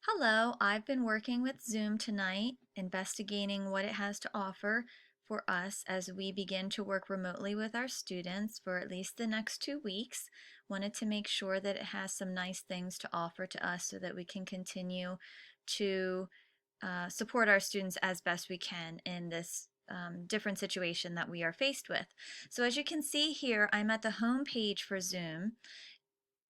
Hello, I've been working with Zoom tonight, investigating what it has to offer for us as we begin to work remotely with our students for at least the next 2 weeks. Wanted to make sure that it has some nice things to offer to us so that we can continue to support our students as best we can in this different situation that we are faced with. So as you can see here, I'm at the home page for Zoom.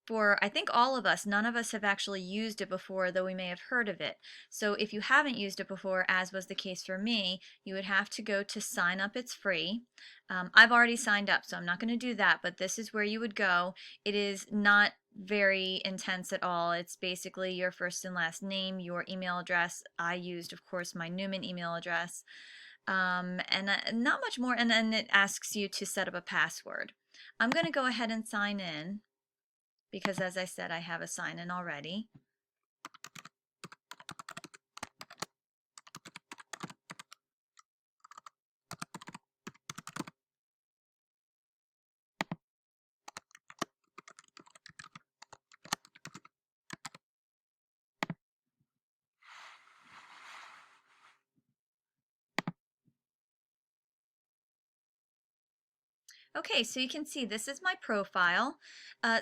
For I think all of us, none of us have actually used it before, though we may have heard of it. So if you haven't used it before, as was the case for me, you would have to go to sign up. It's free. I've already signed up, so I'm not going to do that, but this is where you would go. It is not very intense at all. It's basically your first and last name, your email address. I used, of course, my Neumann email address, and not much more, and then it asks you to set up a password. I'm going to go ahead and sign in because, as I said, I have a sign-in already. Okay, so you can see this is my profile.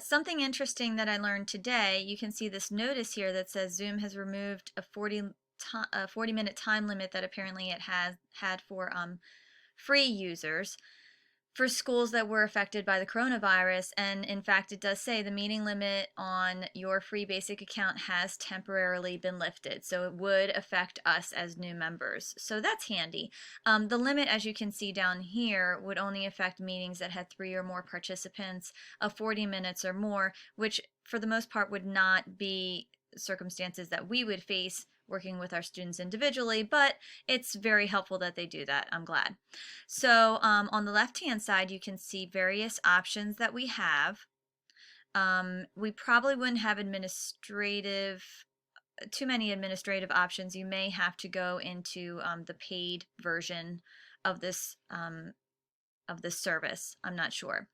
Something interesting that I learned today, you can see this notice here that says Zoom has removed a 40-minute time limit that apparently it has had for free users for schools that were affected by the coronavirus. And in fact, it does say the meeting limit on your free basic account has temporarily been lifted. So it would affect us as new members. So that's handy. The limit, as you can see down here, would only affect meetings that had 3 or more participants of 40 minutes or more, which for the most part would not be circumstances that we would face working with our students individually, but it's very helpful that they do that. I'm glad. So on the left-hand side, you can see various options that we have. We probably wouldn't have too many administrative options. You may have to go into the paid version of this service. I'm not sure.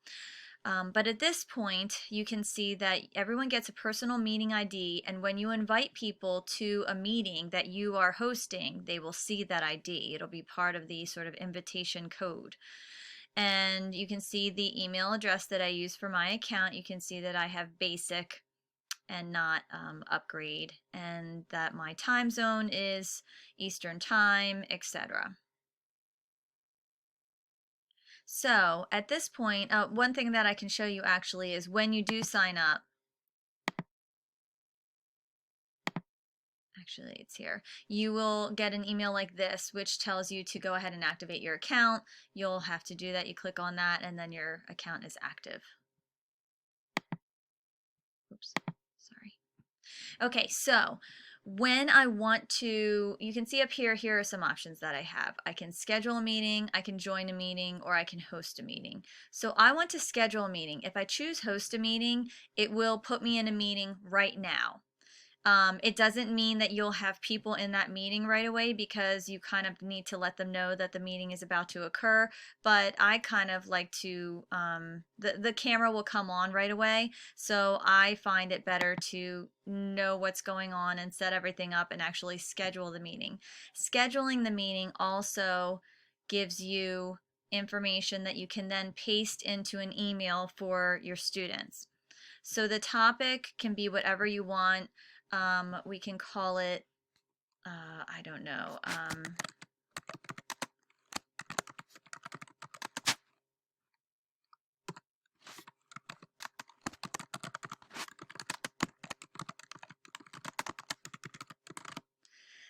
But at this point, you can see that everyone gets a personal meeting ID, and when you invite people to a meeting that you are hosting, they will see that ID. It'll be part of the sort of invitation code. And you can see the email address that I use for my account. You can see that I have basic and not upgrade, and that my time zone is Eastern Time, etc. So at this point, one thing that I can show you actually is when you do sign up, actually it's here, you will get an email like this which tells you to go ahead and activate your account. You'll have to do that. You click on that and then your account is active. Oops, sorry. Okay, so when I want to, you can see up here, here are some options that I have. I can schedule a meeting, I can join a meeting, or I can host a meeting. So I want to schedule a meeting. If I choose host a meeting, it will put me in a meeting right now. It doesn't mean that you'll have people in that meeting right away because you kind of need to let them know that the meeting is about to occur. But I kind of like to, the camera will come on right away. So I find it better to know what's going on and set everything up and actually schedule the meeting. Scheduling the meeting also gives you information that you can then paste into an email for your students. So the topic can be whatever you want. We can call it, I don't know,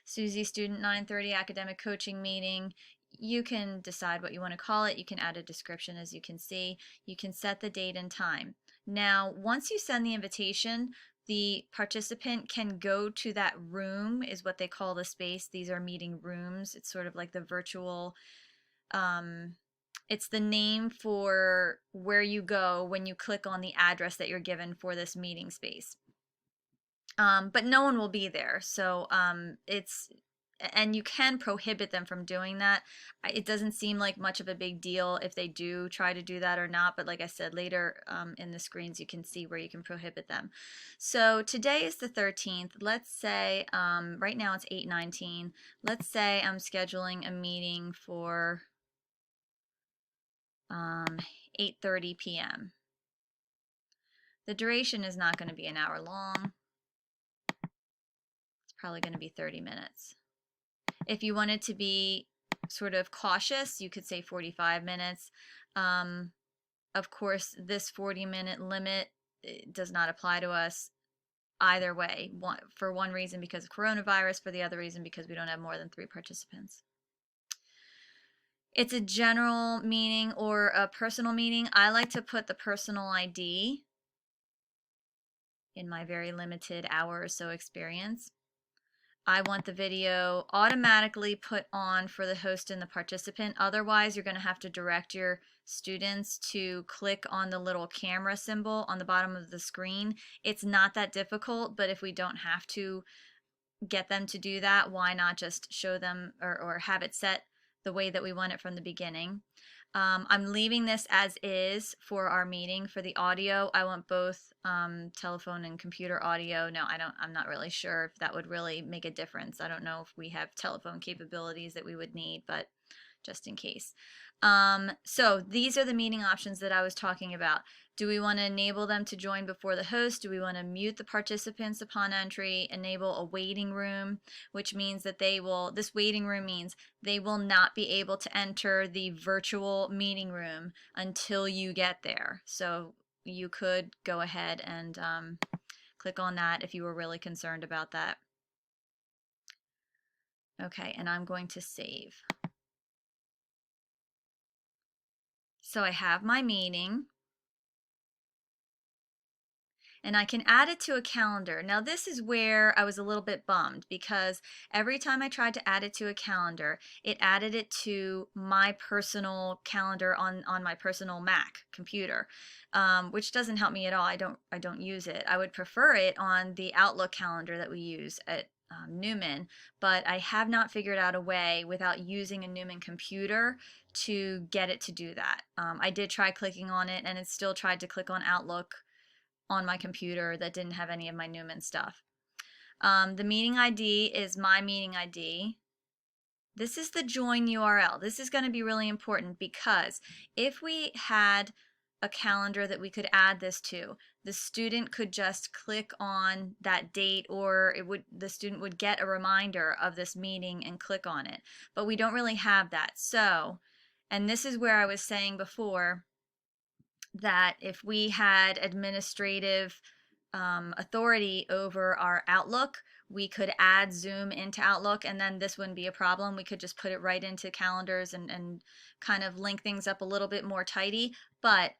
Susie Student 930 Academic Coaching Meeting. You can decide what you want to call it. You can add a description, as you can see. You can set the date and time. Now, once you send the invitation, the participant can go to that room, is what they call the space. These are meeting rooms. It's sort of like the virtual, it's the name for where you go when you click on the address that you're given for this meeting space. But no one will be there, so and you can prohibit them from doing that. It doesn't seem like much of a big deal if they do try to do that or not, but like I said, later in the screens you can see where you can prohibit them. So today is the 13th. Let's say, right now it's 8:19. Let's say I'm scheduling a meeting for 8:30 p.m. The duration is not going to be an hour long. It's probably going to be 30 minutes. If you wanted to be sort of cautious, you could say 45 minutes. Of course, this 40-minute limit does not apply to us either way. For one reason, because of coronavirus. For the other reason, because we don't have more than 3 participants. It's a general meeting or a personal meeting. I like to put the personal ID in my very limited hour or so experience. I want the video automatically put on for the host and the participant. Otherwise, you're going to have to direct your students to click on the little camera symbol on the bottom of the screen. It's not that difficult, but if we don't have to get them to do that, why not just show them or have it set the way that we want it from the beginning. I'm leaving this as is for our meeting. For the audio, I want both telephone and computer audio. No, I'm not really sure if that would really make a difference. I don't know if we have telephone capabilities that we would need, but just in case. So these are the meeting options that I was talking about. Do we want to enable them to join before the host? Do we want to mute the participants upon entry? Enable a waiting room, which means that this waiting room means they will not be able to enter the virtual meeting room until you get there. So you could go ahead and click on that if you were really concerned about that. Okay, and I'm going to save. So I have my meeting, and I can add it to a calendar. Now this is where I was a little bit bummed, because every time I tried to add it to a calendar, it added it to my personal calendar on my personal Mac computer, which doesn't help me at all. I don't use it. I would prefer it on the Outlook calendar that we use at Neumann, but I have not figured out a way without using a Neumann computer to get it to do that. I did try clicking on it, and it still tried to click on Outlook on my computer that didn't have any of my Neumann stuff. The meeting ID is my meeting ID. This is the join URL. This is going to be really important, because if we had a calendar that we could add this to, the student could just click on that date, or the student would get a reminder of this meeting and click on it. But we don't really have that. So, and this is where I was saying before that if we had administrative authority over our Outlook, we could add Zoom into Outlook, and then this wouldn't be a problem. We could just put it right into calendars and kind of link things up a little bit more tidy. But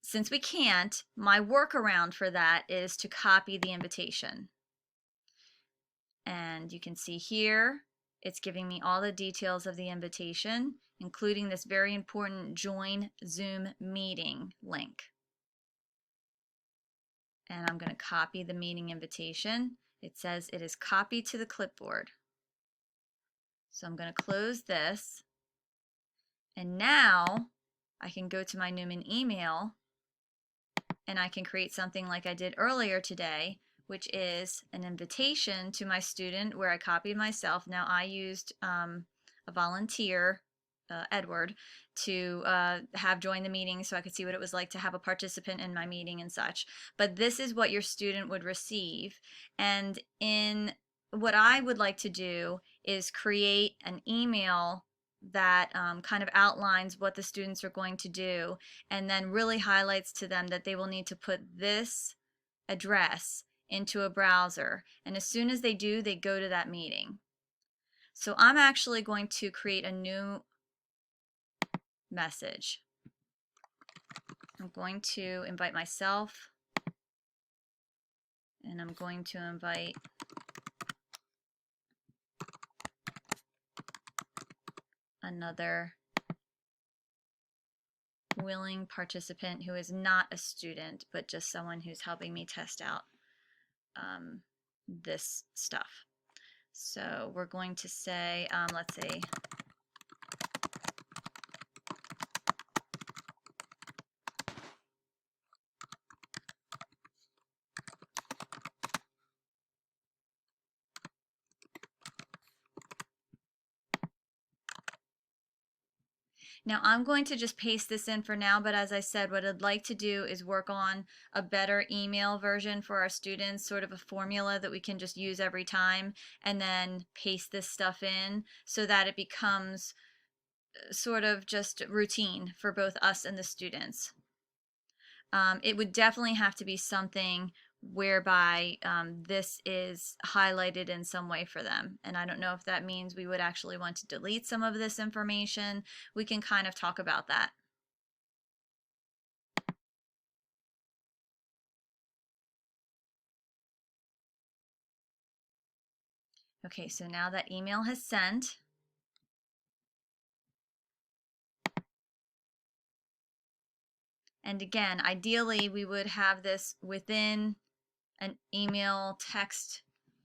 since we can't, my workaround for that is to copy the invitation. And you can see here, it's giving me all the details of the invitation, including this very important join Zoom meeting link. And I'm going to copy the meeting invitation. It says it is copied to the clipboard. So I'm going to close this. And now I can go to my Neumann email, and I can create something like I did earlier today, which is an invitation to my student where I copied myself. Now I used a volunteer, Edward, to have joined the meeting so I could see what it was like to have a participant in my meeting and such. But this is what your student would receive. And in what I would like to do is create an email that kind of outlines what the students are going to do, and then really highlights to them that they will need to put this address into a browser, and as soon as they do, they go to that meeting. So I'm actually going to create a new message. I'm going to invite myself, and I'm going to invite another willing participant who is not a student, but just someone who's helping me test out this stuff. So we're going to say, let's see. Now I'm going to just paste this in for now, but as I said, what I'd like to do is work on a better email version for our students, sort of a formula that we can just use every time, and then paste this stuff in so that it becomes sort of just routine for both us and the students. It would definitely have to be something whereby this is highlighted in some way for them. And I don't know if that means we would actually want to delete some of this information. We can kind of talk about that. Okay, so now that email has sent. And again, ideally, we would have this within an email text,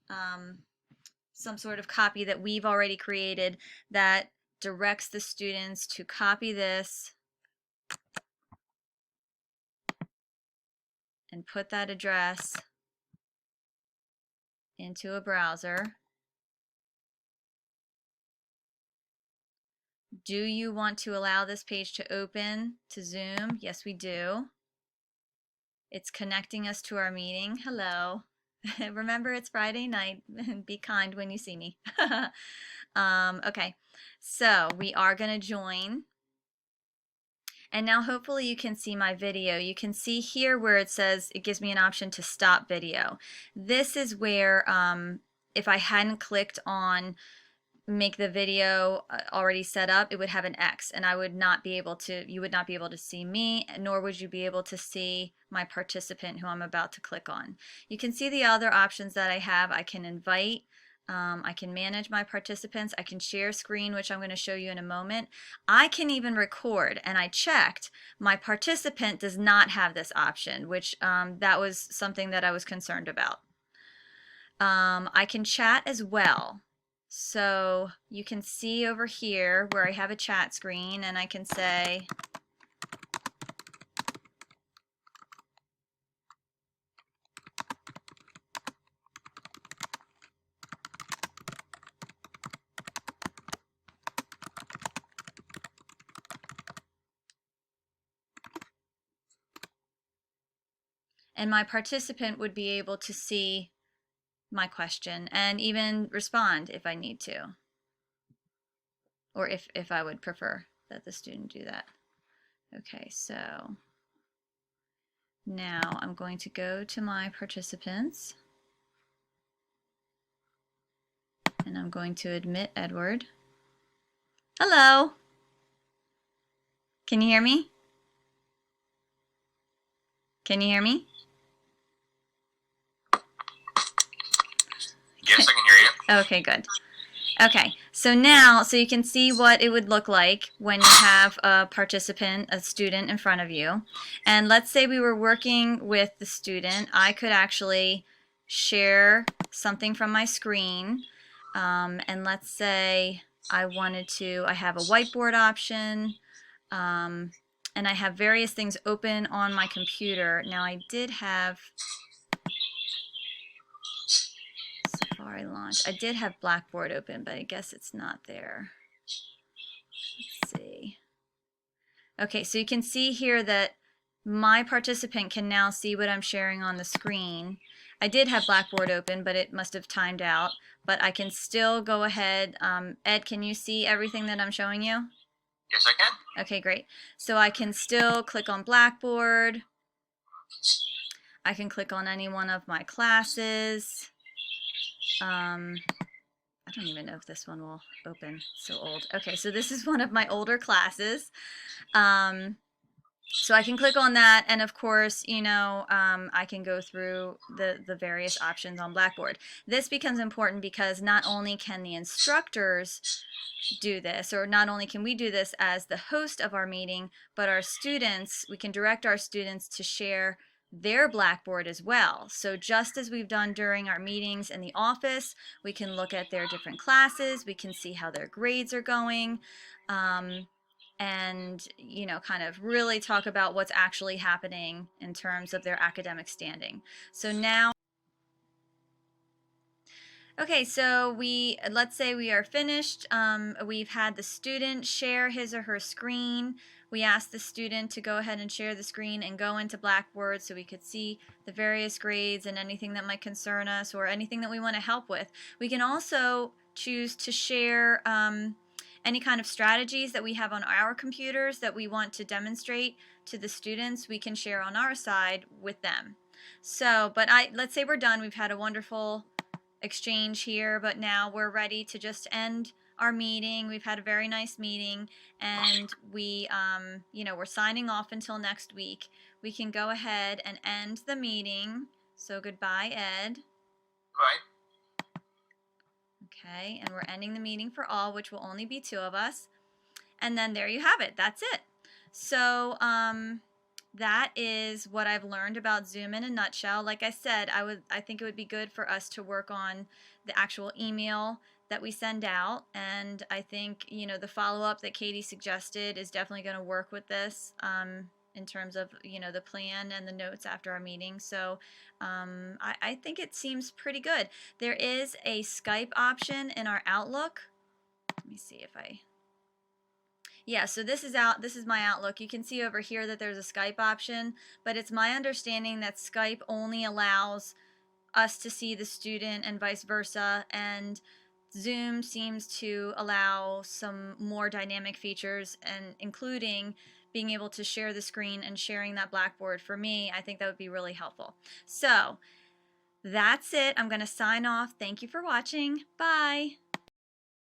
some sort of copy that we've already created that directs the students to copy this and put that address into a browser. Do you want to allow this page to open to Zoom? Yes, we do. It's connecting us to our meeting. Hello. Remember, it's Friday night. Be kind when you see me. Okay, so we are going to join. And now hopefully you can see my video. You can see here where it says, it gives me an option to stop video. This is where if I hadn't clicked on make the video already set up, it would have an X, and I would not be able to, you would not be able to see me, nor would you be able to see my participant who I'm about to click on. You can see the other options that I have. I can invite, I can manage my participants, I can share screen, which I'm going to show you in a moment. I can even record, and I checked. My participant does not have this option, which that was something that I was concerned about. I can chat as well. So you can see over here where I have a chat screen, and I can say, and my participant would be able to see my question and even respond if I need to, or if I would prefer that the student do that. Okay, so now I'm going to go to my participants, and I'm going to admit Edward. Hello. Can you hear me? Can you hear me? Yes, I can hear you. Okay, good. Okay, so now, so you can see what it would look like when you have a participant, a student in front of you. And let's say we were working with the student. I could actually share something from my screen. And let's say I wanted to, I have a whiteboard option. And I have various things open on my computer. Now I did have Safari launch. I did have Blackboard open, but I guess it's not there. Let's see. Okay, so you can see here that my participant can now see what I'm sharing on the screen. I did have Blackboard open, but it must have timed out. But I can still go ahead. Ed, can you see everything that I'm showing you? Yes, I can. Okay, great. So I can still click on Blackboard. I can click on any one of my classes. I don't even know if this one will open. It's so old. Okay, so this is one of my older classes. So I can click on that, and of course, you know, I can go through the various options on Blackboard. This becomes important because not only can the instructors do this, or not only can we do this as the host of our meeting, but our students, we can direct our students to share their Blackboard as well. So just as we've done during our meetings in the office, we can look at their different classes, we can see how their grades are going, and kind of really talk about what's actually happening in terms of their academic standing. So now, okay, so let's say we are finished. We've had the student share his or her screen. We asked the student to go ahead and share the screen and go into Blackboard so we could see the various grades and anything that might concern us or anything that we want to help with. We can also choose to share any kind of strategies that we have on our computers that we want to demonstrate to the students. We can share on our side with them. So, but let's say we're done. We've had a wonderful exchange here, but now we're ready to just end our meeting. We've had a very nice meeting, and we're signing off until next week. We can go ahead and end the meeting. So goodbye, Ed. Bye. Okay, and we're ending the meeting for all, which will only be 2 of us. And then there you have it. That's it. So that is what I've learned about Zoom in a nutshell. Like I said, I think it would be good for us to work on the actual email that we send out, and I think the follow-up that Katie suggested is definitely going to work with this in terms of the plan and the notes after our meeting. So I think it seems pretty good. There is a Skype option in our Outlook. Let me see if I yeah, so this is my Outlook. You can see over here that there's a Skype option, but it's my understanding that Skype only allows us to see the student and vice versa, and Zoom seems to allow some more dynamic features, and including being able to share the screen and sharing that Blackboard. For me, I think that would be really helpful. So that's it. I'm going to sign off. Thank you for watching. Bye.